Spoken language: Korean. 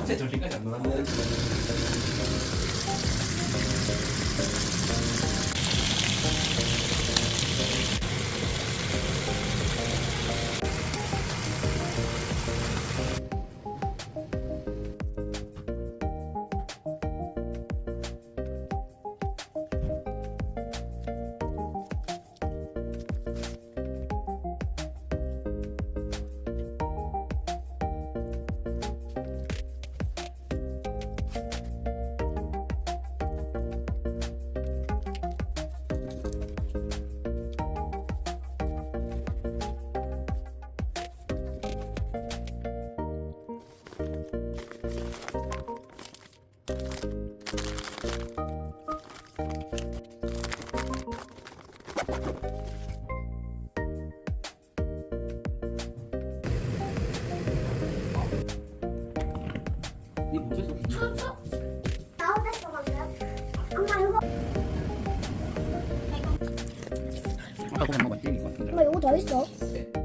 갑자기 저기까지 안 놀았네. 네 문제도 나오겠어 방금. 엄마 이거. 아까 보면 뭐가 게임인 것 같은데. 엄마 이거 더 있어. 네.